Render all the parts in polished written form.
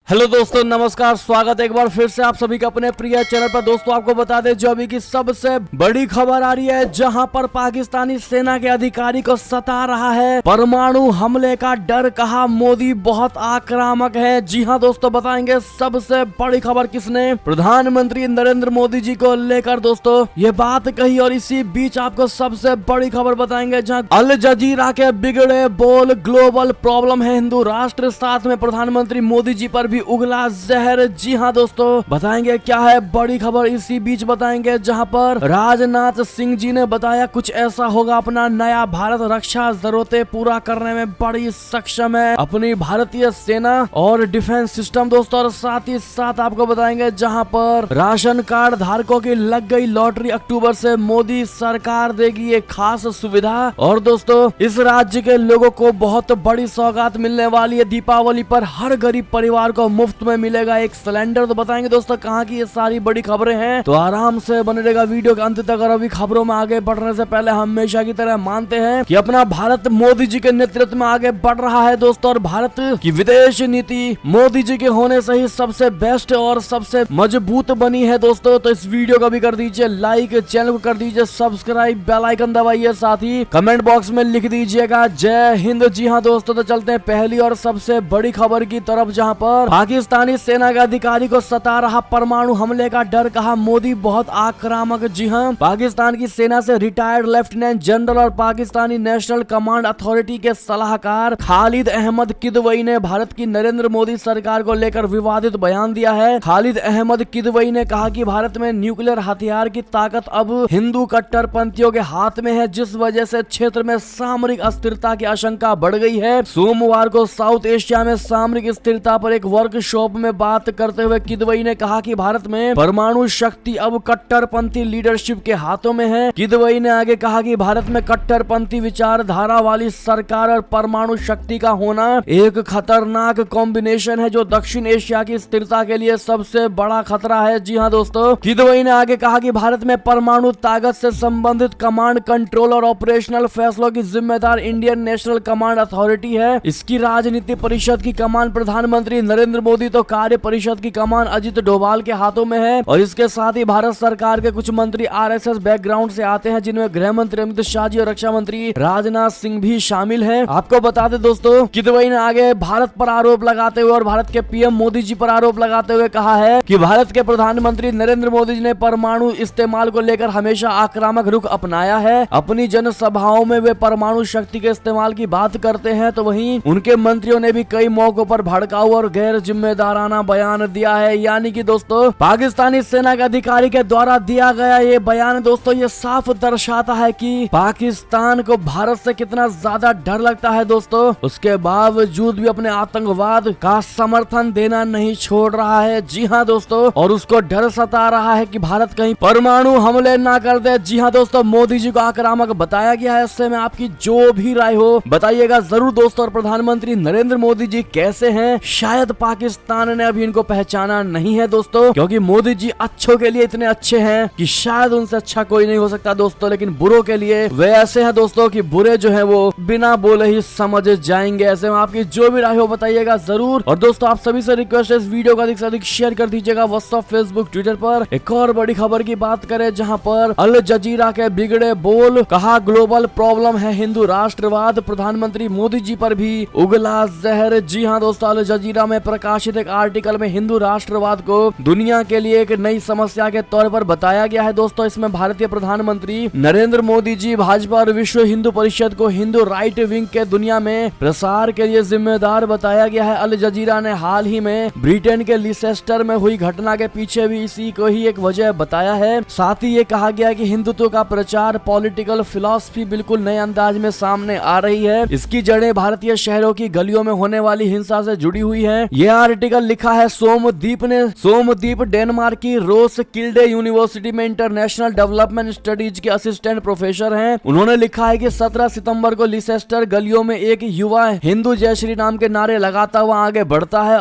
Hello दोस्तों, नमस्कार। स्वागत है एक बार फिर से आप सभी का अपने प्रिय चैनल पर। दोस्तों आपको बता दें जो अभी की सबसे बड़ी खबर आ रही है, जहां पर पाकिस्तानी सेना के अधिकारी को सता रहा है परमाणु हमले का डर। कहा मोदी बहुत आक्रामक है। जी हां दोस्तों, बताएंगे सबसे बड़ी खबर किसने प्रधानमंत्री नरेंद्र मोदी जी को लेकर दोस्तों ये बात कही। और इसी बीच आपको सबसे बड़ी खबर बताएंगे, जहां अल जजीरा के बिगड़े बोल, ग्लोबल प्रॉब्लम है हिंदू राष्ट्र, साथ में प्रधानमंत्री मोदी जी पर भी उगला जहर। जी हां दोस्तों, बताएंगे क्या है बड़ी खबर। इसी बीच बताएंगे जहां पर राजनाथ सिंह जी ने बताया कुछ ऐसा होगा, अपना नया भारत रक्षा जरूरतें पूरा करने में बड़ी सक्षम है अपनी भारतीय सेना और डिफेंस सिस्टम दोस्तों। और साथ ही साथ आपको बताएंगे जहां पर राशन कार्ड धारकों की लग गई लॉटरी, अक्टूबर से मोदी सरकार देगी एक खास सुविधा। और दोस्तों इस राज्य के लोगों को बहुत बड़ी सौगात मिलने वाली है दीपावली पर, हर गरीब परिवार को मुफ्त में मिलेगा एक सिलेंडर। तो बताएंगे दोस्तों कहाँ की ये सारी बड़ी खबरें हैं, तो आराम से बने रहेगा वीडियो के अंत तक। और अभी खबरों में आगे बढ़ने से पहले हमेशा की तरह मानते हैं कि अपना भारत मोदी जी के नेतृत्व में आगे बढ़ रहा है दोस्तों। और भारत की विदेश नीति मोदी जी के होने से ही सबसे बेस्ट और सबसे मजबूत बनी है दोस्तों। तो इस वीडियो को भी कर दीजिए लाइक, चैनल को कर दीजिए सब्सक्राइब, बेल आइकन दबाइए, साथ ही कमेंट बॉक्स में लिख दीजिएगा जय हिंद। जी हाँ दोस्तों, तो चलते हैं पहली और सबसे बड़ी खबर की तरफ, जहाँ पर पाकिस्तानी सेना के अधिकारी को सता रहा परमाणु हमले का डर। कहा मोदी बहुत आक्रामक। जी हां, पाकिस्तान की सेना से रिटायर्ड लेफ्टिनेंट जनरल और पाकिस्तानी नेशनल कमांड अथॉरिटी के सलाहकार खालिद अहमद किदवई ने भारत की नरेंद्र मोदी सरकार को लेकर विवादित बयान दिया है। खालिद अहमद किदवई ने कहा कि भारत में न्यूक्लियर हथियार की ताकत अब हिंदू कट्टरपंथियों के हाथ में है, जिस वजह से क्षेत्र में सामरिक अस्थिरता की आशंका बढ़ गई है। सोमवार को साउथ एशिया में सामरिक स्थिरता पर एक वर्कशॉप में बात करते हुए किदवई ने कहा कि भारत में परमाणु शक्ति अब कट्टरपंथी लीडरशिप के हाथों में है। किदवई ने आगे कहा कि भारत में कट्टरपंथी विचारधारा वाली सरकार और परमाणु शक्ति का होना एक खतरनाक कॉम्बिनेशन है, जो दक्षिण एशिया की स्थिरता के लिए सबसे बड़ा खतरा है। जी हाँ दोस्तों, किदवई ने आगे कहा कि भारत में परमाणु ताकत से संबंधित कमांड, कंट्रोल और ऑपरेशनल फैसलों की जिम्मेदार इंडियन नेशनल कमांड अथॉरिटी है। इसकी राजनीति परिषद की कमान प्रधानमंत्री नरेंद्र मोदी तो कार्य परिषद की कमान अजित डोभाल के हाथों में है। और इसके साथ ही भारत सरकार के कुछ मंत्री आरएसएस बैकग्राउंड से आते हैं, जिनमें गृह मंत्री अमित शाह जी और रक्षा मंत्री राजनाथ सिंह भी शामिल हैं। आपको बता दें दोस्तों, किदवई ने आगे भारत पर आरोप लगाते हुए और भारत के पीएम मोदी जी पर आरोप लगाते हुए कहा है कि भारत के प्रधानमंत्री नरेंद्र मोदी जी ने परमाणु इस्तेमाल को लेकर हमेशा आक्रामक रुख अपनाया है। अपनी जनसभाओं में वे परमाणु शक्ति के इस्तेमाल की बात करते हैं, तो वहीं उनके मंत्रियों ने भी कई मौकों पर भड़काऊ और गैर जिम्मेदाराना बयान दिया है। यानी कि दोस्तों पाकिस्तानी सेना के अधिकारी के द्वारा दिया गया ये बयान दोस्तों ये साफ दर्शाता है कि पाकिस्तान को भारत से कितना ज्यादा डर लगता है दोस्तों। उसके बावजूद भी अपने आतंकवाद का समर्थन देना नहीं छोड़ रहा है। जी हाँ दोस्तों, और उसको डर सता रहा है कि भारत कहीं परमाणु हमले ना कर दे। जी हाँ दोस्तों, मोदी जी को आक्रामक बताया गया है। इससे में आपकी जो भी राय हो बताइएगा जरूर दोस्तों। और प्रधानमंत्री नरेंद्र मोदी जी कैसे हैं, शायद पाकिस्तान ने अभी इनको पहचाना नहीं है दोस्तों, क्योंकि मोदी जी अच्छों के लिए इतने अच्छे हैं कि शायद उनसे अच्छा कोई नहीं हो सकता दोस्तों। लेकिन बुरों के लिए वे ऐसे हैं दोस्तों कि बुरे जो हैं वो बिना बोले ही समझ जाएंगे। ऐसे में आपकी जो भी राय हो बताइएगा जरूर। और दोस्तों आप सभी से रिक्वेस्ट है, इस वीडियो को अधिक से अधिक शेयर कर दीजिएगा व्हाट्सएप, फेसबुक, ट्विटर पर। एक और बड़ी खबर की बात करें, जहाँ पर अल जजीरा के बिगड़े बोल, कहा ग्लोबल प्रॉब्लम है हिंदू राष्ट्रवाद, प्रधानमंत्री मोदी जी पर भी उगला जहर। जी हाँ दोस्तों, अल जजीरा में प्रकाशित एक आर्टिकल में हिंदू राष्ट्रवाद को दुनिया के लिए एक नई समस्या के तौर पर बताया गया है दोस्तों। इसमें भारतीय प्रधानमंत्री नरेंद्र मोदी जी भाजपा और विश्व हिंदू परिषद को हिंदू राइट विंग के दुनिया में प्रसार के लिए जिम्मेदार बताया गया है। अल जजीरा ने हाल ही में ब्रिटेन के लिसेस्टर में हुई घटना के पीछे भी इसी को ही एक वजह बताया है। साथ ही ये कहा गया कि हिंदुत्व का प्रचार, पॉलिटिकल फिलॉसफी बिल्कुल नए अंदाज में सामने आ रही है। इसकी जड़ें भारतीय शहरों की गलियों में होने वाली हिंसा से जुड़ी हुई है। यह आर्टिकल लिखा है सोमदीप ने। सोमदीप डेनमार्क की रोस किल्डे यूनिवर्सिटी में इंटरनेशनल डेवलपमेंट स्टडीज के असिस्टेंट प्रोफेसर हैं। उन्होंने लिखा है कि 17 सितंबर को लिसेस्टर गलियों में एक युवा हिंदू जय श्री राम के नारे लगाता हुआ आगे बढ़ता है।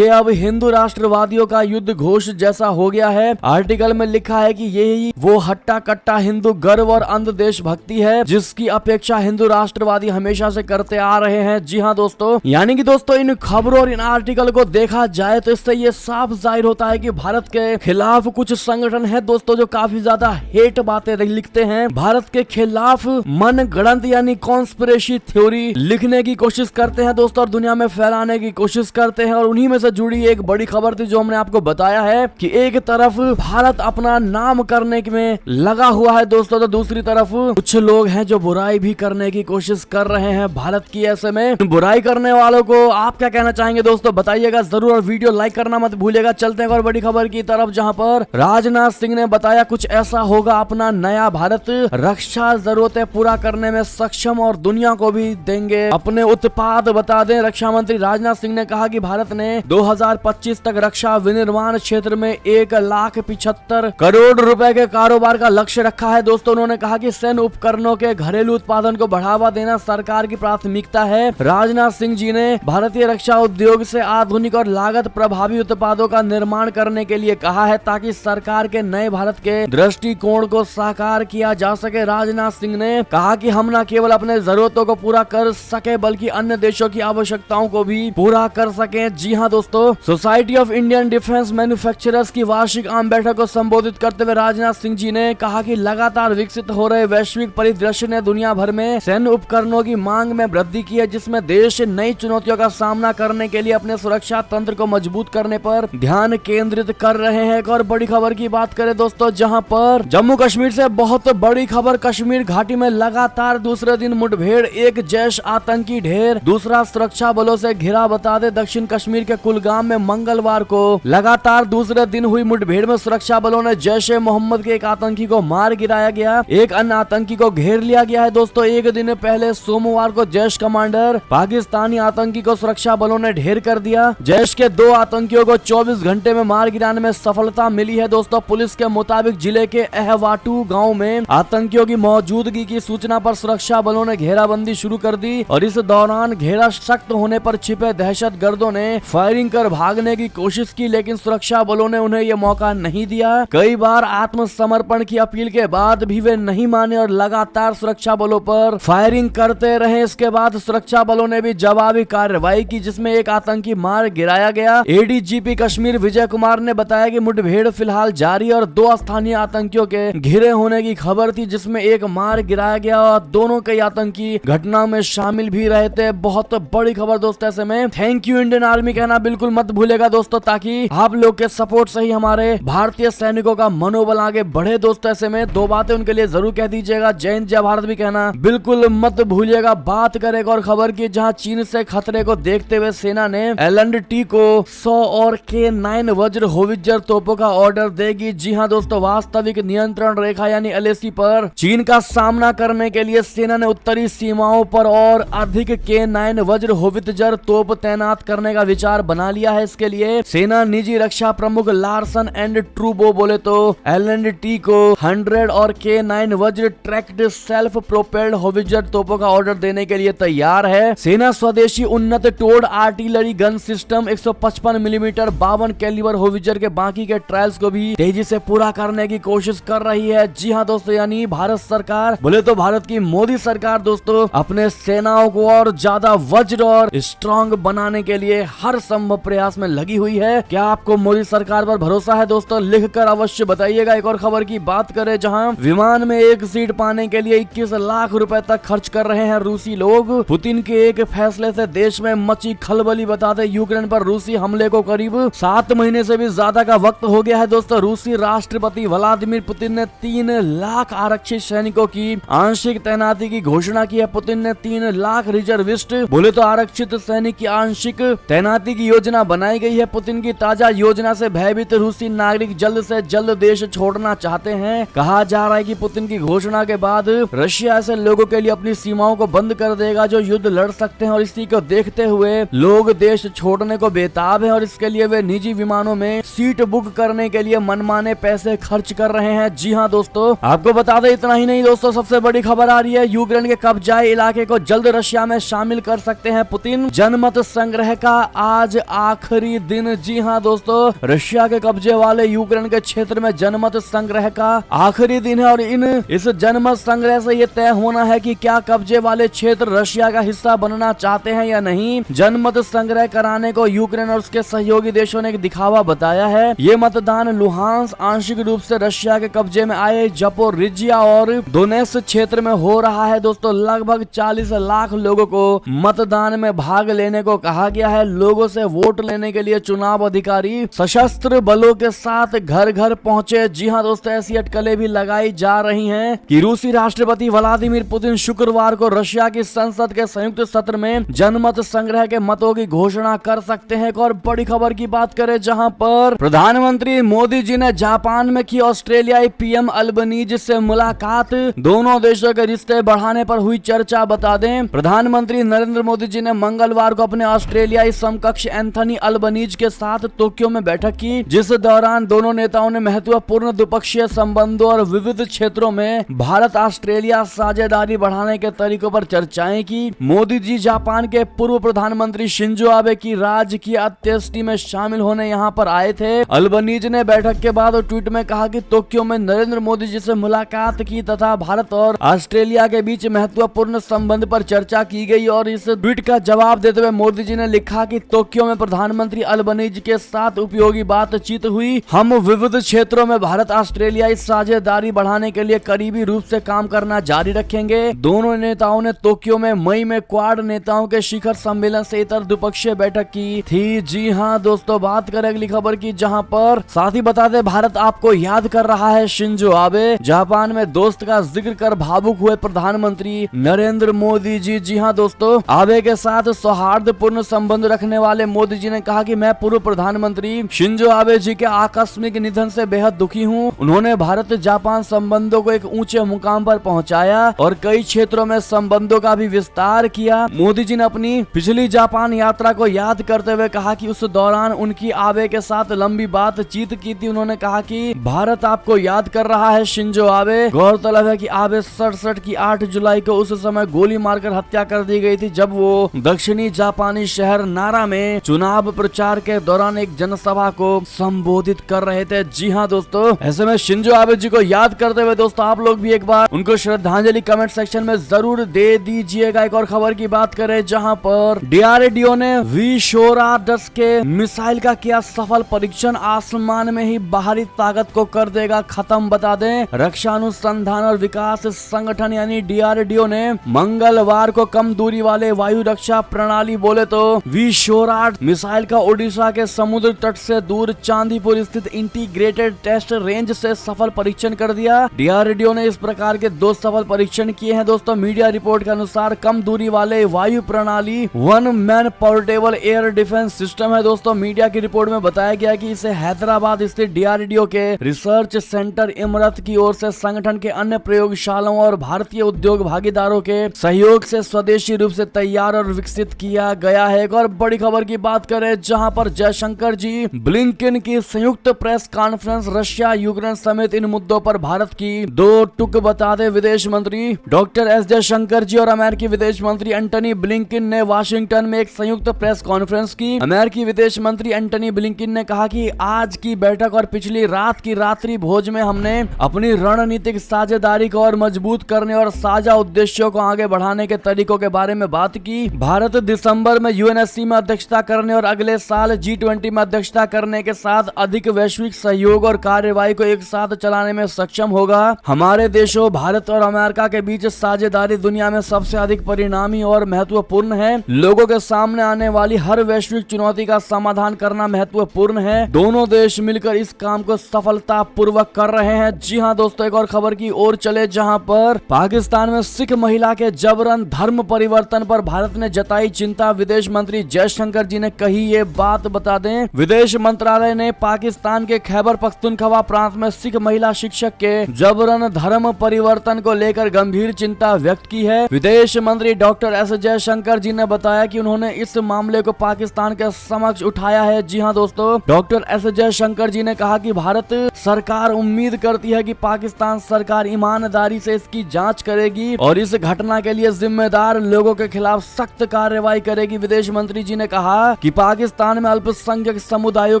अब हिंदू राष्ट्रवादियों का युद्ध घोष जैसा हो गया है। आर्टिकल में लिखा है कि यही वो हट्टा कट्टा हिंदू गर्व और अंध देशभक्ति है, जिसकी अपेक्षा हिंदू राष्ट्रवादी हमेशा से करते आ रहे हैं। जी हाँ दोस्तों, यानी कि दोस्तों इन खबरों और इन आर्टिकल आर्टिकल को देखा जाए तो इससे ये साफ जाहिर होता है कि भारत के खिलाफ कुछ संगठन है दोस्तों जो काफी ज्यादा हेट बातें लिखते हैं, भारत के खिलाफ मन गढ़ंत यानी कॉन्स्पिरेसी थ्योरी लिखने की कोशिश करते हैं दोस्तों और दुनिया में फैलाने की कोशिश करते हैं। और उन्हीं में से जुड़ी एक बड़ी खबर थी जो हमने आपको बताया है कि एक तरफ भारत अपना नाम करने में लगा हुआ है दोस्तों, तो दूसरी तरफ कुछ लोग हैं जो बुराई भी करने की कोशिश कर रहे हैं भारत की। ऐसे में बुराई करने वालों को आप क्या कहना चाहेंगे दोस्तों, बताइएगा जरूर और वीडियो लाइक करना मत भूलिएगा। चलते हैं और बड़ी खबर की तरफ जहां पर राजनाथ सिंह ने बताया कुछ ऐसा होगा अपना नया भारत, रक्षा जरूरतें पूरा करने में सक्षम और दुनिया को भी देंगे अपने उत्पाद। बता दें रक्षा मंत्री राजनाथ सिंह ने कहा कि भारत ने 2025 तक रक्षा विनिर्माण क्षेत्र में 1,75 करोड़ रुपए के कारोबार का लक्ष्य रखा है दोस्तों। उन्होंने कहा कि सैन्य उपकरणों के घरेलू उत्पादन को बढ़ावा देना सरकार की प्राथमिकता है। राजनाथ सिंह जी ने भारतीय रक्षा उद्योग से आधुनिक और लागत प्रभावी उत्पादों का निर्माण करने के लिए कहा है ताकि सरकार के नए भारत के दृष्टिकोण को साकार किया जा सके। राजनाथ सिंह ने कहा कि हम न केवल अपने जरूरतों को पूरा कर सके बल्कि अन्य देशों की आवश्यकताओं को भी पूरा कर सके। जी हाँ दोस्तों, society of Indian defence manufacturers की वार्षिक आम बैठक को संबोधित करते हुए राजनाथ सिंह जी ने कहा कि लगातार विकसित हो रहे वैश्विक परिदृश्य ने दुनिया भर में सैन्य उपकरणों की मांग में वृद्धि की है, जिसमें देश नई चुनौतियों का सामना करने के लिए अपने सुरक्षा तंत्र को मजबूत करने पर ध्यान केंद्रित कर रहे हैं। एक और बड़ी खबर की बात करें दोस्तों, जहां पर जम्मू कश्मीर से बहुत बड़ी खबर, कश्मीर घाटी में लगातार दूसरे दिन मुठभेड़, एक जैश आतंकी ढेर, दूसरा सुरक्षा बलों से घिरा। बता दे दक्षिण कश्मीर के कुलगाम में मंगलवार को लगातार दूसरे दिन हुई मुठभेड़ में सुरक्षा बलों ने जैश ए मोहम्मद के एक आतंकी को मार गिराया गया, एक अन्य आतंकी को घेर लिया गया है दोस्तों। एक दिन पहले सोमवार को जैश कमांडर पाकिस्तानी आतंकी को सुरक्षा बलों ने ढेर कर दिया। जैश के 2 आतंकियों को 24 घंटे में मार गिराने में सफलता मिली है दोस्तों। पुलिस के मुताबिक जिले के अहवाटू गांव में आतंकियों की मौजूदगी की सूचना पर सुरक्षा बलों ने घेराबंदी शुरू कर दी और इस दौरान घेरा सख्त होने पर छिपे दहशतगर्दों ने फायरिंग कर भागने की कोशिश की, लेकिन सुरक्षा बलों ने उन्हें यह मौका नहीं दिया। कई बार आत्मसमर्पण की अपील के बाद भी वे नहीं माने और लगातार सुरक्षा बलों पर फायरिंग करते रहे। इसके बाद सुरक्षा बलों ने भी जवाबी कार्रवाई की जिसमें एक आतंकी मार गिराया गया। एडीजीपी कश्मीर विजय कुमार ने बताया कि मुठभेड़ फिलहाल जारी और 2 स्थानीय आतंकियों के घिरे होने की खबर थी जिसमें एक मार गिराया गया और दोनों कई आतंकी घटना में शामिल भी रहे थे। बहुत बड़ी खबर दोस्तों। ऐसे में थैंक यू इंडियन आर्मी कहना बिल्कुल मत भूलेगा दोस्तों, ताकि आप लोग के सपोर्ट से ही हमारे भारतीय सैनिकों का मनोबल आगे बढ़े दोस्तों। ऐसे में 2 बातें उनके लिए जरूर कह दीजिएगा, जय हिंद जय भारत भी कहना बिल्कुल मत भूलिएगा। बात करें एक और खबर की, जहां चीन से खतरे को देखते हुए सेना ने L&T को 100 और K9 वज्र होवित्जर तोपों का ऑर्डर देगी। जी हां दोस्तों, वास्तविक नियंत्रण रेखा यानी LAC पर चीन का सामना करने के लिए सेना ने उत्तरी सीमाओं पर और अधिक K9 वज्र होवित्जर तोप तैनात करने का विचार बना लिया है। इसके लिए सेना निजी रक्षा प्रमुख लार्सन एंड ट्रूबो बोले तो L&T को 100 और K9 वज्र ट्रैक्ड सेल्फ प्रोपेल्ड होवित्जर तोपों का ऑर्डर देने के लिए तैयार है। सेना स्वदेशी उन्नत towed artillery gun system 155 millimetre 52 calibre howitzer के बाकी के ट्रायल्स को भी तेजी से पूरा करने की कोशिश कर रही है। जी हाँ दोस्तों, यानी भारत सरकार बोले तो भारत की मोदी सरकार दोस्तों अपने सेनाओं को और ज्यादा वज्र और स्ट्रॉन्ग बनाने के लिए हर संभव प्रयास में लगी हुई है। क्या आपको मोदी सरकार पर भरोसा है दोस्तों? लिखकर अवश्य बताइएगा। एक और खबर की बात करें, जहां विमान में एक सीट पाने के लिए 21 लाख रुपए तक खर्च कर रहे हैं रूसी लोग। पुतिन के एक फैसले से देश में मची खलबली। बता दें यूक्रेन पर रूसी हमले को करीब 7 महीने से भी ज्यादा का वक्त हो गया है दोस्तों। रूसी राष्ट्रपति व्लादिमीर पुतिन ने 3 लाख आरक्षित सैनिकों की आंशिक तैनाती की घोषणा की है। पुतिन ने 3 लाख रिजर्विस्ट बोले तो आरक्षित सैनिक की आंशिक तैनाती की योजना बनाई गई है। पुतिन की ताजा योजना से भयभीत रूसी नागरिक जल्द से जल्द देश छोड़ना चाहते हैं। कहा जा रहा है कि पुतिन की घोषणा के बाद रशिया ऐसे लोगों के लिए अपनी सीमाओं को बंद कर देगा जो युद्ध लड़ सकते हैं और इसी को देखते हुए लोग देश छोड़ने को बेताब है और इसके लिए वे निजी विमानों में सीट बुक करने के लिए मनमाने पैसे खर्च कर रहे हैं। जी हाँ दोस्तों, आपको बता दें इतना ही नहीं दोस्तों, सबसे बड़ी खबर आ रही है, यूक्रेन के कब्जाए इलाके को जल्द रशिया में शामिल कर सकते हैं पुतिन। जनमत संग्रह का आज आखिरी दिन। जी हाँ दोस्तों, रशिया के कब्जे वाले यूक्रेन के क्षेत्र में जनमत संग्रह का आखिरी दिन है और इस जनमत संग्रह से ये तय होना है कि क्या कब्जे वाले क्षेत्र रशिया का हिस्सा बनना चाहते हैं या नहीं। जनमत संग्रह कराने बनाने को यूक्रेन और उसके सहयोगी देशों ने एक दिखावा बताया है। ये मतदान लुहांस्क आंशिक रूप से रशिया के कब्जे में आए जापोरिजिया और दोनेत्स्क क्षेत्र में हो रहा है। दोस्तों लगभग 40 लाख लोगों को मतदान में भाग लेने को कहा गया है। लोगों से वोट लेने के लिए चुनाव अधिकारी सशस्त्र बलों के साथ घर घर पहुंचे। जी हां दोस्तों, ऐसी अटकलें भी लगाई जा रही हैं कि रूसी राष्ट्रपति व्लादिमीर पुतिन शुक्रवार को रशिया की संसद के संयुक्त सत्र में जनमत संग्रह के मतों की घोषणा कर सकते हैं। एक और बड़ी खबर की बात करें, जहां पर प्रधानमंत्री मोदी जी ने जापान में की ऑस्ट्रेलियाई पीएम अल्बनीज से मुलाकात। दोनों देशों के रिश्ते बढ़ाने पर हुई चर्चा। बता दें, प्रधानमंत्री नरेंद्र मोदी जी ने मंगलवार को अपने ऑस्ट्रेलियाई समकक्ष एंथनी अल्बनीज के साथ टोक्यो में बैठक की, जिस दौरान दोनों नेताओं ने महत्वपूर्ण द्विपक्षीय संबंधों और विविध क्षेत्रों में भारत ऑस्ट्रेलिया साझेदारी बढ़ाने के तरीकों पर चर्चाएं की। मोदी जी जापान के पूर्व प्रधानमंत्री शिंजो आबे की राजकीय अंत्येष्टि में शामिल होने यहां पर आए थे। अल्बनीज ने बैठक के बाद ट्वीट में कहा कि टोक्यो में नरेंद्र मोदी जी से मुलाकात की तथा भारत और ऑस्ट्रेलिया के बीच महत्वपूर्ण संबंध पर चर्चा की गई। और इस ट्वीट का जवाब देते हुए मोदी जी ने लिखा कि टोक्यो में प्रधानमंत्री अल्बनीज के साथ उपयोगी बातचीत हुई। हम विविध क्षेत्रों में भारत ऑस्ट्रेलियाई साझेदारी बढ़ाने के लिए करीबी रूप से काम करना जारी रखेंगे। दोनों नेताओं ने टोक्यो में मई में क्वाड नेताओं के शिखर सम्मेलन से इतर द्विपक्षीय बैठक की थी। जी हां दोस्तों, बात करें अगली खबर की, जहां पर साथ ही बता दें, भारत आपको याद कर रहा है। शिंजो आबे जापान में दोस्त का जिक्र कर भावुक हुए प्रधानमंत्री नरेंद्र मोदी जी। जी हां दोस्तों, आबे के साथ सौहार्दपूर्ण संबंध रखने वाले मोदी जी ने कहा कि मैं पूर्व प्रधानमंत्री शिंजो आबे जी के आकस्मिक निधन से बेहद दुखी हूं। उन्होंने भारत जापान संबंधों को एक ऊंचे मुकाम पर पहुंचाया और कई क्षेत्रों में संबंधों का भी विस्तार किया। मोदी जी ने अपनी पिछली जापान यात्रा को याद करते हुए कहा कि उस दौरान उनकी आबे के साथ लंबी बातचीत की थी। उन्होंने कहा कि भारत आपको याद कर रहा है शिंजो आबे। गौरतलब है कि आबे 67 की 8 जुलाई को उस समय गोली मारकर हत्या कर दी गई थी, जब वो दक्षिणी जापानी शहर नारा में चुनाव प्रचार के दौरान एक जनसभा को संबोधित कर रहे थे। जी हाँ दोस्तों, ऐसे में शिंजो आबे जी को याद करते हुए दोस्तों आप लोग भी एक बार उनको श्रद्धांजलि कमेंट सेक्शन में जरूर दे दीजिएगा। एक और खबर की बात करें, जहां पर डीआरडीओ ने विशोराडस के मिसाइल का किया सफल परीक्षण। आसमान में ही बाहरी ताकत को कर देगा खत्म। बता दें, रक्षा अनुसंधान और विकास संगठन यानी डीआरडीओ ने मंगलवार को कम दूरी वाले वायु रक्षा प्रणाली बोले तो विशोराड मिसाइल का ओडिशा के समुद्र तट से दूर चांदीपुर स्थित इंटीग्रेटेड टेस्ट रेंज से सफल परीक्षण कर दिया। डीआरडीओ ने इस प्रकार के 2 सफल परीक्षण किए हैं। दोस्तों मीडिया रिपोर्ट के अनुसार कम दूरी वाले वायु प्रणाली one man portable air defence system है। दोस्तों मीडिया की रिपोर्ट में बताया गया कि इसे हैदराबाद स्थित डीआरडीओ के रिसर्च सेंटर इमरत की ओर से संगठन के अन्य प्रयोगशालाओं और भारतीय उद्योग भागीदारों के सहयोग से स्वदेशी रूप से तैयार और विकसित किया गया है। एक और बड़ी खबर की बात करें, जहां पर जयशंकर जी ब्लिंकन की संयुक्त प्रेस कॉन्फ्रेंस। रशिया यूक्रेन समेत इन मुद्दों पर भारत की 2 टूक बता दे विदेश मंत्री डॉक्टर एस जयशंकर जी और अमेरिकी विदेश मंत्री एंटनी ब्लिंकन ने वाशिंगटन में एक संयुक्त प्रेस कॉन्फ्रेंस की। अमेरिकी विदेश मंत्री एंटनी ब्लिंकन ने कहा कि आज की बैठक और पिछली रात की रात्रि भोज में हमने अपनी रणनीतिक साझेदारी को और मजबूत करने और साझा उद्देश्यों को आगे बढ़ाने के तरीकों के बारे में बात की। भारत दिसंबर में यूएनएससी में अध्यक्षता करने और अगले साल G20 में अध्यक्षता करने के साथ अधिक वैश्विक सहयोग और कार्यवाही को एक साथ चलाने में सक्षम होगा। हमारे देशों भारत और अमेरिका के बीच साझेदारी दुनिया में सबसे अधिक परिणामी और महत्वपूर्ण है। लोगों के सामने आने वाली हर वैश्विक चुनौती का समाधान करना महत्वपूर्ण है। दोनों देश मिलकर इस काम को सफलता पूर्वक कर रहे हैं। जी हाँ दोस्तों, एक और खबर की ओर चले, जहां पर पाकिस्तान में सिख महिला के जबरन धर्म परिवर्तन पर भारत ने जताई चिंता। विदेश मंत्री जयशंकर जी ने कही ये बात। बता दें, विदेश मंत्रालय ने पाकिस्तान के खैबर पख्तूनख्वा प्रांत में सिख महिला शिक्षक के जबरन धर्म परिवर्तन को लेकर गंभीर चिंता व्यक्त की है। विदेश मंत्री डॉक्टर एस जयशंकर जी ने बताया कि उन्होंने इस मामले को पाकिस्तान के समक्ष उठाया है। जी हाँ दोस्तों, डॉक्टर एस जयशंकर जी ने कहा कि भारत सरकार उम्मीद करती है कि पाकिस्तान सरकार ईमानदारी से इसकी जांच करेगी और इस घटना के लिए जिम्मेदार लोगों के खिलाफ सख्त कार्रवाई करेगी। विदेश मंत्री जी ने कहा कि पाकिस्तान में अल्पसंख्यक समुदायों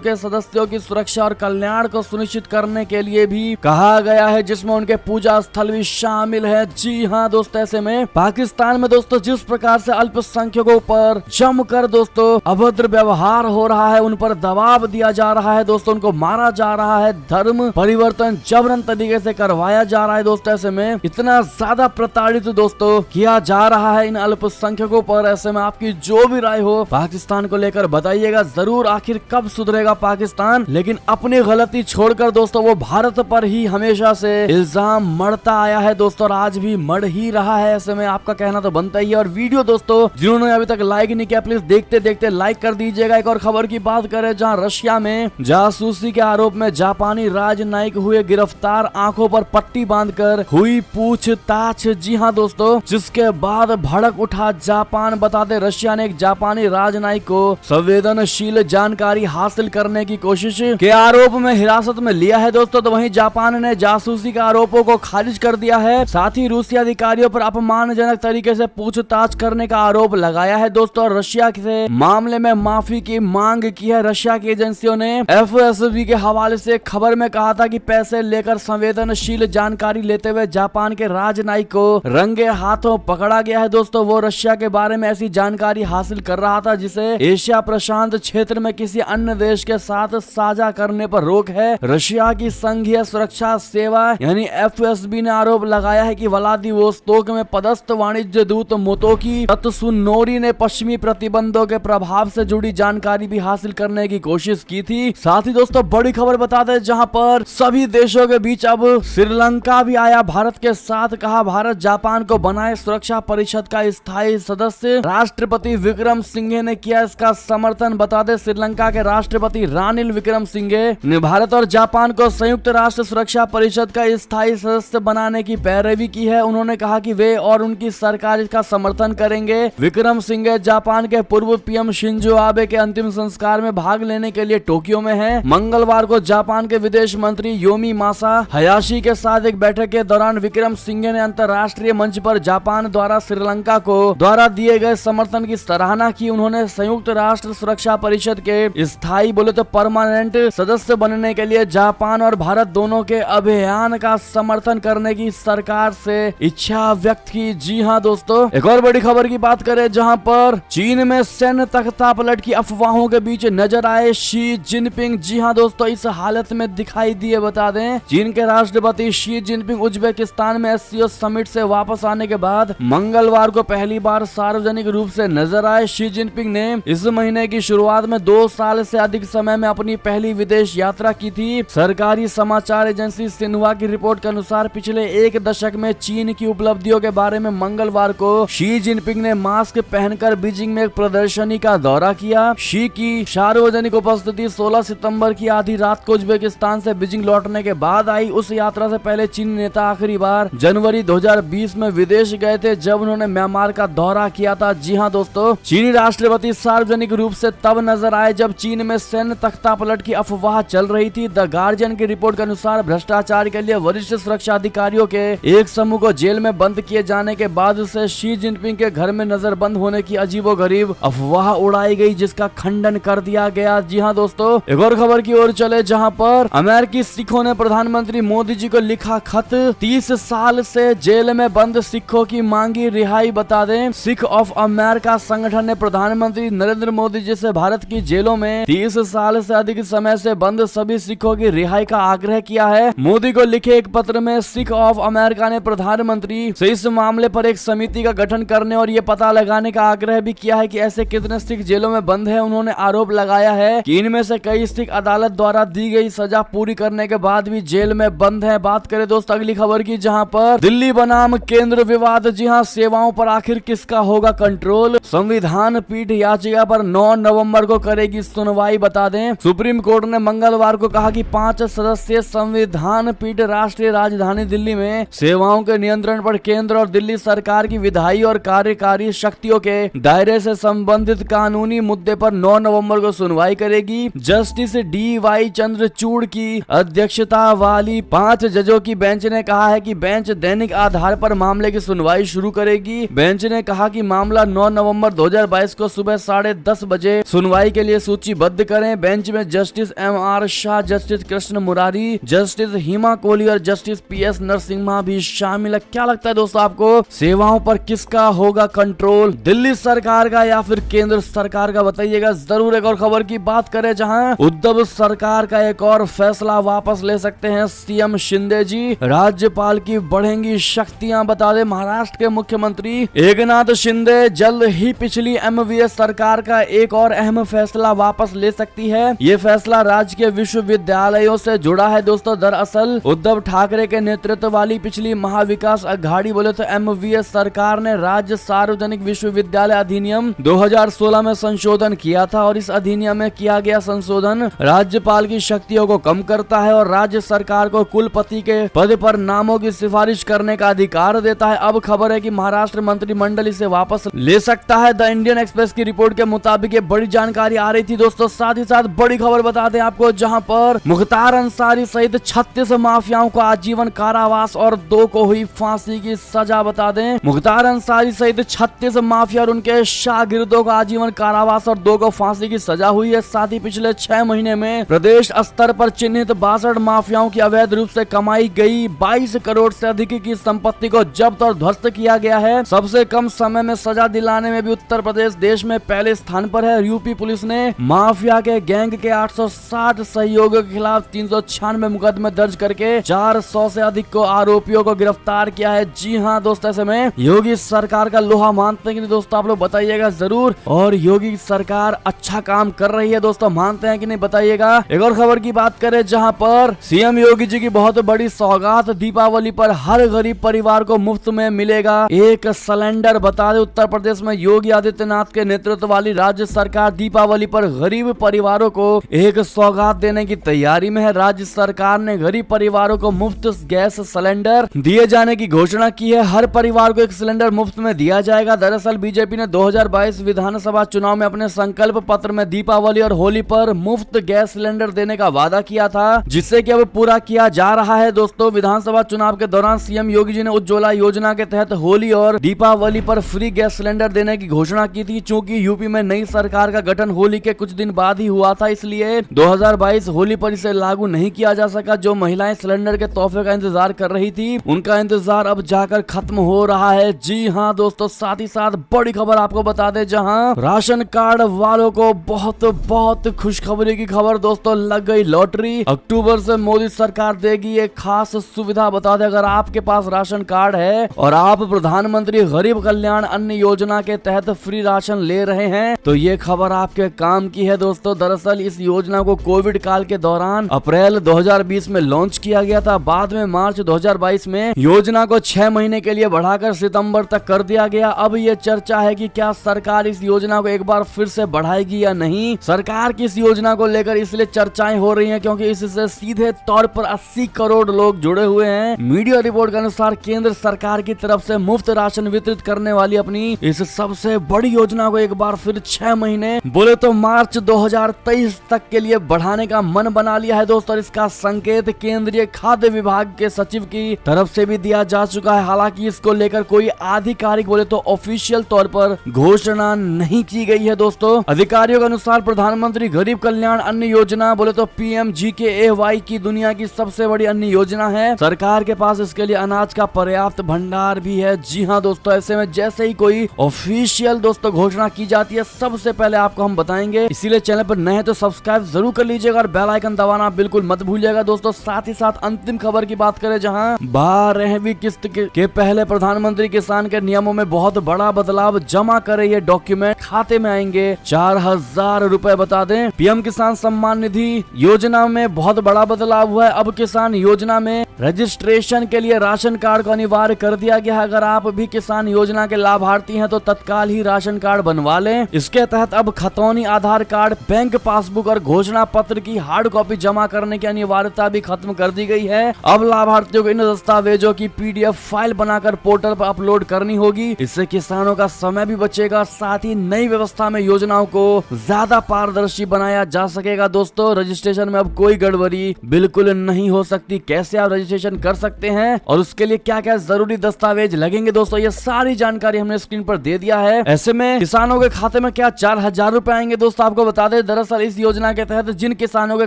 के सदस्यों की सुरक्षा और कल्याण को सुनिश्चित करने के लिए भी कहा गया है, जिसमें उनके पूजा स्थल भी शामिल है। जी हाँ दोस्तों, ऐसे में पाकिस्तान में दोस्तों जिस प्रकार से अल्पसंख्यकों पर जमकर दोस्तों दोस्तों अभद्र व्यवहार हो रहा है, उन पर दबाव दिया जा रहा है दोस्तों, उनको मारा जा रहा है, धर्म परिवर्तन जबरन तरीके से करवाया जा रहा है दोस्तों। ऐसे में इतना ज्यादा प्रताड़ित दोस्तों किया जा रहा है इन अल्पसंख्यकों पर। ऐसे में आपकी जो भी राय हो पाकिस्तान को लेकर बताइएगा जरूर। आखिर कब सुधरेगा पाकिस्तान? लेकिन अपनी गलती छोड़कर दोस्तों वो भारत पर ही हमेशा से इल्जाम मढ़ता आया है दोस्तों, और आज भी मढ़ ही रहा है। ऐसे में आपका कहना तो बनता ही है। और वीडियो दोस्तों जिन्होंने अभी तक लाइक नहीं किया प्लीज देखते देखते लाइक कर दीजिएगा। एक और खबर की बात करें जहां रशिया में जासूसी के आरोप में जापानी राजनयिक हुए गिरफ्तार, आंखों पर पट्टी बांधकर हुई पूछताछ। जी हां दोस्तों, जिसके बाद भड़क उठा जापान। बता दें रशिया ने एक जापानी राजनयिक को संवेदनशील जानकारी हासिल करने की कोशिश के आरोप में हिरासत में लिया है दोस्तों। तो वहीं जापान ने जासूसी के आरोपों को खारिज कर दिया है। साथ ही रूसी अधिकारियों पर अपमानजनक तरीके से पूछताछ करने का आरोप लगाया है दोस्तों, और रशिया से मामले में माफी की मांग की है। रशिया की एजेंसियों ने एफएसबी के हवाले से खबर में कहा था कि पैसे लेकर संवेदनशील जानकारी लेते हुए जापान के राजनयिक को रंगे हाथों पकड़ा गया है दोस्तों। वो रशिया के बारे में ऐसी जानकारी हासिल कर रहा था जिसे एशिया प्रशांत क्षेत्र में किसी अन्य देश के साथ साझा करने पर रोक है। रशिया की संघीय सुरक्षा सेवा यानी एफएसबी ने आरोप लगाया है कि व्लादिवोस्तोक में पदस्थ वाणिज्य दूत मोतोकी तत्सुनोरी ने पश्चिमी प्रतिबंधों के प्रभाव से जुड़ी जानकारी भी हासिल करने की कोशिश की थी। साथ ही दोस्तों बड़ी खबर बता दें जहां पर सभी देशों के बीच अब श्रीलंका भी आया भारत के साथ। कहा भारत जापान को बनाए सुरक्षा परिषद का स्थायी सदस्य। राष्ट्रपति विक्रम सिंघे ने किया इसका समर्थन। बता दें श्रीलंका के राष्ट्रपति रानिल विक्रम सिंघे ने भारत और जापान को संयुक्त राष्ट्र सुरक्षा परिषद का स्थायी सदस्य बनाने की पैरवी की है। उन्होंने कहा कि वे और उनकी सरकार इसका समर्थन करेंगे। विक्रम सिंघे जापान के पूर्व पीएम शिंजो आबे के अंतिम संस्कार में भाग लेने के लिए टोक्यो में हैं। मंगलवार को जापान के विदेश मंत्री योमी मासा हयाशी के साथ एक बैठक के दौरान विक्रम सिंघे ने अंतर्राष्ट्रीय मंच पर जापान द्वारा श्रीलंका को द्वारा दिए गए समर्थन की सराहना की। उन्होंने संयुक्त राष्ट्र सुरक्षा परिषद के स्थायी बोले तो परमानेंट सदस्य बनने के लिए जापान और भारत दोनों के अभियान का समर्थन करने की सरकार से इच्छा व्यक्त की। जी हाँ दोस्तों, एक और बड़ी खबर की बात करें जहां पर चीन में सैन्य तख्तापलट की अफवाहों के बीच नजर आए शी जिनपिंग। जी हाँ दोस्तों, इस हालत में दिखाई दिए। बता दें चीन के राष्ट्रपति शी जिनपिंग उज्बेकिस्तान में एससीओ समिट से वापस आने के बाद मंगलवार को पहली बार सार्वजनिक रूप से नजर आए। शी जिनपिंग ने इस महीने की शुरुआत में 2 साल से अधिक समय में अपनी पहली विदेश यात्रा की थी। सरकारी समाचार एजेंसी सिन्हुआ की रिपोर्ट के अनुसार पिछले 1 दशक में चीन की उपलब्धियों के बारे में मंगलवार को शी जिनपिंग ने मास्क पहनकर बीजिंग में एक प्रदर्शनी का दौरा किया। शी की सार्वजनिक उपस्थिति 16 सितंबर की आधी रात को उज्बेकिस्तान से बीजिंग लौटने के बाद आई। उस यात्रा से पहले चीनी नेता आखिरी बार जनवरी 2020 में विदेश गए थे जब उन्होंने म्यांमार का दौरा किया था। जी हाँ दोस्तों, चीनी राष्ट्रपति सार्वजनिक रूप से तब नजर आए जब चीन में सैन्य तख्तापलट की अफवाह चल रही थी। द गार्जियन की रिपोर्ट के अनुसार भ्रष्टाचार के लिए वरिष्ठ सुरक्षा अधिकारियों के एक समूह को जेल में बंद किए जाने के बाद से शी जिनपिंग के घर में नजरबंद होने की अजीबोगरीब अफवाह उड़ाई गई जिसका खंडन कर दिया गया। जी हाँ दोस्तों, एक और खबर की ओर चले जहां पर अमेरिकी सिखों ने प्रधानमंत्री मोदी जी को लिखा खत। 30 साल से जेल में बंद सिखों की मांगी रिहाई। बता दें सिख ऑफ अमेरिका संगठन ने प्रधानमंत्री नरेंद्र मोदी जी से भारत की जेलों में 30 साल से अधिक समय से बंद सभी सिखों की रिहाई का आग्रह किया है। मोदी को लिखे एक पत्र में सिख ऑफ अमेरिका ने प्रधानमंत्री से इस मामले पर एक समिति का गठन करने और ये पता लगाने का आग्रह भी किया है कि ऐसे कितने सिख जेलों में बंद हैं। उन्होंने आरोप लगाया है कि इनमें से कई सिख अदालत द्वारा दी गई सजा पूरी करने के बाद भी जेल में बंद हैं। बात करें दोस्तों अगली खबर की जहां पर दिल्ली बनाम केंद्र विवाद। जी हां, सेवाओं पर आखिर किसका होगा कंट्रोल? संविधान पीठ याचिका पर 9 नवंबर को करेगी सुनवाई। बता दें सुप्रीम कोर्ट ने मंगलवार को कहा कि 5 सदस्यीय संविधान पीठ राष्ट्रीय राजधानी दिल्ली में सेवाओं के नियंत्रण पर केंद्र और दिल्ली सरकार की विधायी और कार्यकारी शक्तियों के दायरे से संबंधित कानूनी मुद्दे पर 9 नवंबर को सुनवाई करेगी। जस्टिस DY चंद्रचूड़ की अध्यक्षता वाली 5 जजों की बेंच ने कहा है कि बेंच दैनिक आधार पर मामले की सुनवाई शुरू करेगी। बेंच ने कहा कि मामला 9 नवंबर 2022 को सुबह 10:30 बजे सुनवाई के लिए सूचीबद्ध करें। बेंच में justice MR Shah, justice Krishna Murari, justice Hima Kohli और जस्टिस PS नरसिम्हा भी शामिल है। क्या लगता है दोस्तों आपको सेवाओं पर किसका होगा कंट्रोल, दिल्ली सरकार का या फिर केंद्र केंद्र सरकार का बताइएगा जरूर। एक और खबर की बात करें जहां उद्धव सरकार का एक और फैसला वापस ले सकते हैं सीएम शिंदे जी। राज्यपाल की बढ़ेंगी शक्तियां, बता दें महाराष्ट्र के मुख्यमंत्री एकनाथ शिंदे जल्द ही पिछली एमवीएस सरकार का एक और अहम फैसला वापस ले सकती है। ये फैसला राज्य के विश्वविद्यालयों से जुड़ा है दोस्तों। दरअसल उद्धव ठाकरे के नेतृत्व वाली पिछली महाविकास अघाड़ी बोले तो एमवीएस सरकार ने राज्य सार्वजनिक विश्वविद्यालय अधिनियम 2016 में संशोधन किया था और इस अधिनियम में किया गया संशोधन राज्यपाल की शक्तियों को कम करता है और राज्य सरकार को कुलपति के पद पर नामों की सिफारिश करने का अधिकार देता है। अब खबर है कि महाराष्ट्र मंत्रिमंडल इसे वापस ले सकता है। द इंडियन एक्सप्रेस की रिपोर्ट के मुताबिक ये बड़ी जानकारी आ रही थी दोस्तों। साथ ही साथ बड़ी खबर बता दें आपको, जहां पर मुख्तार अंसारी सहित 36 माफियाओं को आजीवन कारावास और 2 को हुई फांसी की सजा। बता दें मुख्तार अंसारी सहित 36 माफिया और उनके शागिर्दों को आजीवन कारावास और 2 को फांसी की सजा हुई है। साथ ही पिछले 6 महीने में प्रदेश स्तर पर चिन्हित 62 माफियाओं की अवैध रूप से कमाई गई 22 करोड़ से अधिक की संपत्ति को जब्त और ध्वस्त किया गया है। सबसे कम समय में सजा दिलाने में भी उत्तर प्रदेश देश में पहले स्थान पर है। यूपी पुलिस ने माफिया के गैंग के 860 सहयोगियों के खिलाफ 396 मुकदमे दर्ज करके 400 से अधिक को आरोपियों को गिरफ्तार किया है। जी हाँ दोस्तों, ऐसे में योगी सरकार का लोहा मानते हैं कि नहीं दोस्तों, आप लोग बताइएगा जरूर। और योगी सरकार अच्छा काम कर रही है दोस्तों, मानते हैं कि नहीं बताइएगा। एक और खबर की बात करें जहां पर सीएम योगी जी की बहुत बड़ी सौगात, दीपावली पर हर गरीब परिवार को मुफ्त में मिलेगा एक सिलेंडर। बता दें उत्तर प्रदेश में योगी आदित्यनाथ के नेतृत्व वाली राज्य सरकार दीपावली पर गरीब परिवारों को एक सौगात देने की तैयारी में है। राज्य सरकार ने गरीब परिवारों को मुफ्त गैस सिलेंडर दिए जाने की घोषणा की है। हर परिवार को एक सिलेंडर मुफ्त में दिया जाएगा। दरअसल बीजेपी ने 2022 विधानसभा चुनाव में अपने संकल्प पत्र में दीपावली और होली पर मुफ्त गैस सिलेंडर देने का वादा किया था, जिससे कि अब पूरा किया जा रहा है दोस्तों। विधानसभा चुनाव के दौरान सीएम योगी जी ने उज्ज्वला योजना के तहत होली और दीपावली पर फ्री गैस सिलेंडर देने की घोषणा की थी। चूंकि यूपी में नई सरकार का गठन होली के कुछ दिन बाद ही हुआ था, इसलिए 2022 होली पर इसे लागू नहीं किया जा सका। जो महिलाएं सिलेंडर के तोहफे का इंतजार कर रही थी, उनका इंतजार अब जाकर खत्म हो रहा है। जी हाँ दोस्तों, साथ ही साथ बड़ी खबर आपको बता दें, जहां राशन कार्ड वालों को बहुत खुशखबरी की खबर दोस्तों, लग गई लॉटरी। अक्टूबर से मोदी सरकार देगी एक खास सुविधा। बता दें अगर आपके पास राशन कार्ड है और आप प्रधानमंत्री गरीब कल्याण अन्न योजना के तहत फ्री राशन ले रहे हैं, तो ये खबर आपके काम की है दोस्तों। दरअसल इस योजना को कोविड काल के दौरान अप्रैल 2020 में लॉन्च किया गया था। बाद में मार्च 2022 में योजना को 6 महीने के लिए बढ़ाकर सितंबर तक कर दिया गया। अब ये चर्चा है कि क्या सरकार इस योजना को एक बार फिर से बढ़ाएगी या नहीं। सरकार की इस योजना को लेकर इसलिए चर्चाएं हो रही हैं क्योंकि इससे सीधे तौर पर 80 करोड़ लोग जुड़े हुए हैं। मीडिया रिपोर्ट के अनुसार केंद्र सरकार की तरफ से मुफ्त राशन वितरित करने वाली अपनी इस सबसे बड़ी योजना को एक बार फिर 6 महीने बोले तो मार्च 2023 तक के लिए बढ़ाने का मन बना लिया है दोस्तों। इसका संकेत केंद्रीय खाद्य विभाग के सचिव की तरफ से भी दिया जा चुका है। हालांकि इसको लेकर कोई आधिकारिक बोले तो ऑफिशियल तौर पर घोषणा नहीं की गई है दोस्तों। अधिकारियों के अनुसार प्रधानमंत्री गरीब कल्याण अन्न योजना बोले तो PMGKAY की दुनिया की सबसे बड़ी अन्न योजना है। सरकार के पास इसके लिए अनाज का पर्याप्त भंडार भी है। जी हाँ दोस्तों, ऐसे में जैसे ही कोई ऑफिशियल दोस्तों घोषणा की जाती है, सबसे पहले आपको हम बताएंगे। इसीलिए चैनल पर नए हैं तो सब्सक्राइब जरूर कर लीजिएगा और बेल आइकन दबाना बिल्कुल मत भूलिएगा दोस्तों। साथ ही साथ अंतिम खबर की बात करें, जहां 12वीं किस्त के पहले प्रधानमंत्री किसान के नियमों में बहुत बड़ा बदलाव। जमा करे ये डॉक्यूमेंट खाते में आएंगे 4000 रुपए। बता दें पीएम किसान सम्मान निधि योजना में बहुत बड़ा बदलाव हुआ है। अब किसान योजना में रजिस्ट्रेशन के लिए राशन कार्ड को अनिवार्य कर दिया गया है। अगर आप भी किसान योजना के लाभार्थी हैं तो तत्काल ही राशन कार्ड बनवा लें। इसके तहत अब खतौनी, आधार कार्ड, बैंक पासबुक और घोषणा पत्र की हार्ड कॉपी जमा करने की अनिवार्यता भी खत्म कर दी गई है। अब लाभार्थियों को इन दस्तावेजों की PDF फाइल बनाकर पोर्टल पर अपलोड करनी होगी। इससे किसानों का समय भी बचेगा। साथ ही नई व्यवस्था में योजनाओं को ज्यादा पारदर्शी बनाया जा सकेगा दोस्तों। रजिस्ट्रेशन में अब कोई गड़बड़ी बिल्कुल नहीं हो सकती। कैसे आप रजिस्ट्रेशन कर सकते हैं और उसके लिए क्या क्या जरूरी दस्तावेज लगेंगे दोस्तों, ये सारी जानकारी हमने स्क्रीन पर दे दिया है। ऐसे में किसानों के खाते में क्या 4000 रुपए आएंगे दोस्तों, आपको बता दें। दरअसल इस योजना के तहत जिन किसानों के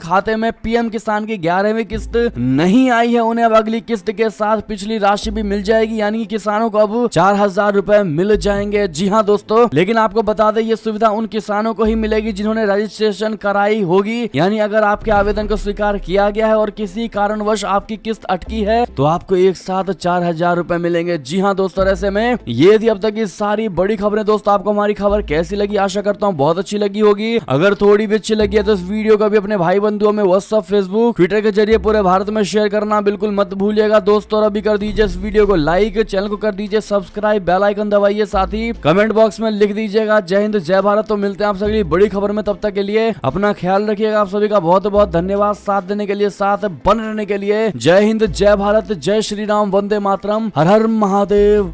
खाते में पीएम किसान की 11वीं किस्त नहीं आई है, उन्हें अब अगली किस्त के साथ पिछली राशि भी मिल जाएगी। यानी कि किसानों को अब 4000 रुपए मिल जाएंगे। जी हाँ दोस्तों, लेकिन आपको आपको बता दें ये सुविधा उन किसानों को ही मिलेगी जिन्होंने रजिस्ट्रेशन कराई होगी। यानी अगर आपके आवेदन को स्वीकार किया गया है और किसी कारणवश आपकी किस्त अटकी है तो आपको एक साथ 4,000 रुपए मिलेंगे। जी हाँ दोस्तों, ऐसे में ये थी अब तक की सारी बड़ी खबरें। दोस्तों आपको हमारी खबर कैसी लगी? आशा करता हूँ बहुत अच्छी लगी होगी। अगर थोड़ी भी अच्छी लगी है तो इस वीडियो को भी अपने भाई बंधुओं में व्हाट्सएप, फेसबुक, ट्विटर के जरिए पूरे भारत में शेयर करना बिल्कुल मत भूलिएगा दोस्तों। और अभी कर दीजिए इस वीडियो को लाइक, चैनल को कर दीजिए सब्सक्राइब, बेल आइकन दबाइए, साथ ही कमेंट बॉक्स में लिख दीजिएगा जय हिंद जय भारत। तो मिलते हैं आप सभी बड़ी खबर में, तब तक के लिए अपना ख्याल रखिएगा। आप सभी का बहुत बहुत धन्यवाद साथ देने के लिए, साथ बने रहने के लिए। जय हिंद जय भारत, जय श्री राम, वंदे मातरम, हर हर महादेव।